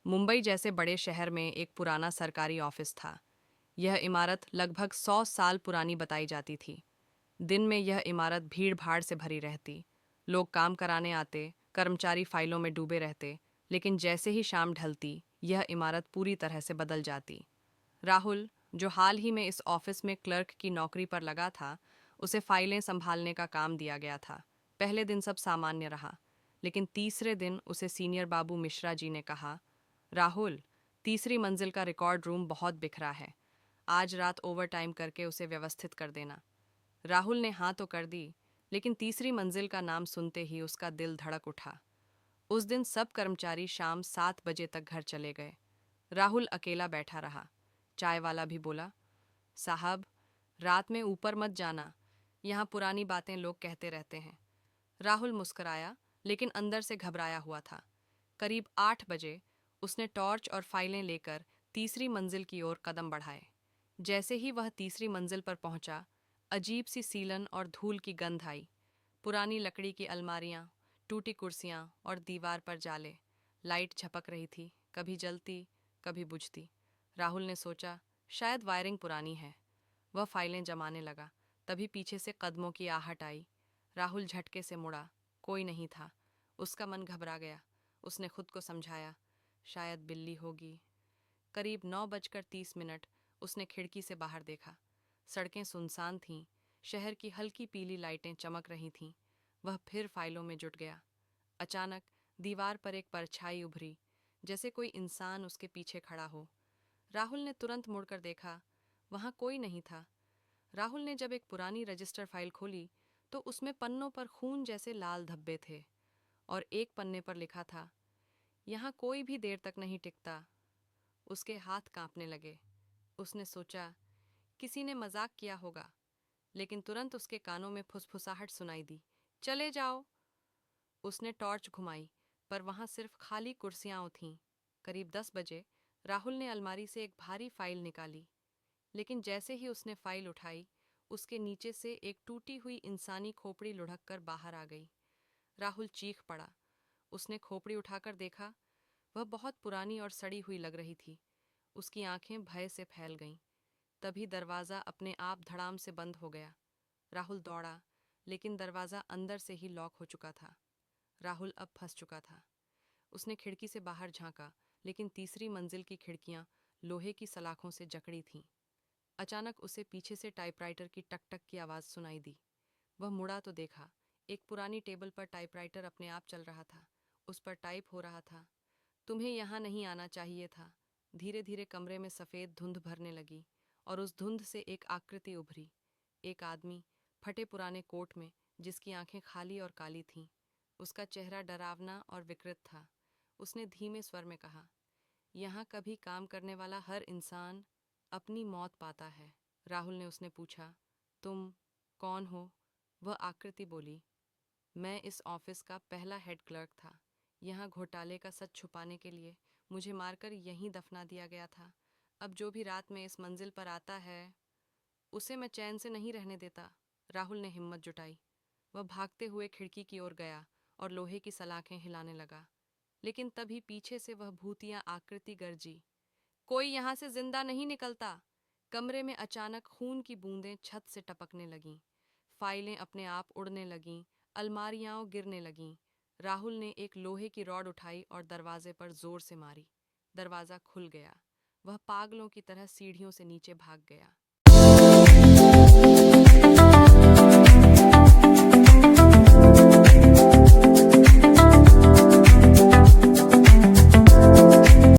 मुंबई जैसे बड़े शहर में एक पुराना सरकारी ऑफिस था। यह इमारत लगभग 100 साल पुरानी बताई जाती थी। दिन में यह इमारत भीड़ भाड़ से भरी रहती। लोग काम कराने आते, कर्मचारी फाइलों में डूबे रहते, लेकिन जैसे ही शाम ढलती यह इमारत पूरी तरह से बदल जाती। राहुल, जो हाल ही में इस ऑफिस में क्लर्क की नौकरी पर लगा था, उसे फाइलें संभालने का काम दिया गया था। पहले दिन सब सामान्य रहा, लेकिन तीसरे दिन उसे सीनियर बाबू मिश्रा जी ने कहा, राहुल, तीसरी मंजिल का रिकॉर्ड रूम बहुत बिखरा है। आज रात ओवरटाइम करके उसे व्यवस्थित कर देना। राहुल ने हाँ तो कर दी, लेकिन तीसरी मंजिल का नाम सुनते ही उसका दिल धड़क उठा। उस दिन सब कर्मचारी शाम 7 बजे तक घर चले गए। राहुल अकेला बैठा रहा। चाय वाला भी बोला, साहब, रात में ऊपर मत जाना, यहाँ पुरानी बातें लोग कहते रहते हैं। राहुल मुस्कुराया, लेकिन अंदर से घबराया हुआ था। करीब 8 बजे उसने टॉर्च और फाइलें लेकर तीसरी मंजिल की ओर कदम बढ़ाए। जैसे ही वह तीसरी मंजिल पर पहुंचा, अजीब सी सीलन और धूल की गंध आई। पुरानी लकड़ी की अलमारियां, टूटी कुर्सियां और दीवार पर जाले। लाइट झपक रही थी, कभी जलती, कभी बुझती। राहुल ने सोचा, शायद वायरिंग पुरानी है। वह फाइलें जमाने लगा, तभी पीछे से कदमों की आहट आई। राहुल झटके से मुड़ा। कोई नहीं था। उसका मन घबरा गया। उसने खुद को समझाया, शायद बिल्ली होगी। करीब 9:30 उसने खिड़की से बाहर देखा। सड़कें सुनसान थीं, शहर की हल्की पीली लाइटें चमक रही थीं। वह फिर फाइलों में जुट गया। अचानक दीवार पर एक परछाई उभरी, जैसे कोई इंसान उसके पीछे खड़ा हो। राहुल ने तुरंत मुड़कर देखा, वहां कोई नहीं था। राहुल ने जब एक पुरानी रजिस्टर फाइल खोली, तो उसमें पन्नों पर खून जैसे लाल धब्बे थे, और एक पन्ने पर लिखा था, यहाँ कोई भी देर तक नहीं टिकता। उसके हाथ कांपने लगे। उसने सोचा, किसी ने मजाक किया होगा, लेकिन तुरंत उसके कानों में फुसफुसाहट सुनाई दी, चले जाओ। उसने टॉर्च घुमाई, पर वहां सिर्फ खाली कुर्सियां थीं। करीब 10 बजे राहुल ने अलमारी से एक भारी फाइल निकाली, लेकिन जैसे ही उसने फाइल उठाई, उसके नीचे से एक टूटी हुई इंसानी खोपड़ी लुढ़क कर बाहर आ गई। राहुल चीख पड़ा। उसने खोपड़ी उठाकर देखा। वह बहुत पुरानी और सड़ी हुई लग रही थी। उसकी आंखें भय से फैल गईं। तभी दरवाज़ा अपने आप धड़ाम से बंद हो गया। राहुल दौड़ा, लेकिन दरवाज़ा अंदर से ही लॉक हो चुका था। राहुल अब फंस चुका था। उसने खिड़की से बाहर झांका, लेकिन तीसरी मंजिल की खिड़कियां लोहे की सलाखों से जकड़ी थीं। अचानक उसे पीछे से टाइपराइटर की टक टक की आवाज़ सुनाई दी। वह मुड़ा तो देखा, एक पुरानी टेबल पर टाइपराइटर अपने आप चल रहा था। उस पर टाइप हो रहा था, तुम्हें यहाँ नहीं आना चाहिए था। धीरे धीरे कमरे में सफ़ेद धुंध भरने लगी, और उस धुंध से एक आकृति उभरी। एक आदमी, फटे पुराने कोट में, जिसकी आंखें खाली और काली थीं। उसका चेहरा डरावना और विकृत था। उसने धीमे स्वर में कहा, यहाँ कभी काम करने वाला हर इंसान अपनी मौत पाता है। राहुल ने उसने पूछा, तुम कौन हो? वह आकृति बोली, मैं इस ऑफिस का पहला हेड क्लर्क था। यहाँ घोटाले का सच छुपाने के लिए मुझे मारकर यहीं दफना दिया गया था। अब जो भी रात में इस मंजिल पर आता है, उसे मैं चैन से नहीं रहने देता। राहुल ने हिम्मत जुटाई। वह भागते हुए खिड़की की ओर गया और लोहे की सलाखें हिलाने लगा। लेकिन तभी पीछे से वह भूतिया आकृति गरजी, कोई यहाँ से जिंदा नहीं निकलता। कमरे में अचानक खून की बूंदें छत से टपकने लगीं। फाइलें अपने आप उड़ने लगीं, अलमारियां गिरने लगीं। राहुल ने एक लोहे की रॉड उठाई और दरवाजे पर जोर से मारी। दरवाज़ा खुल गया। वह पागलों की तरह सीढ़ियों से नीचे भाग गया।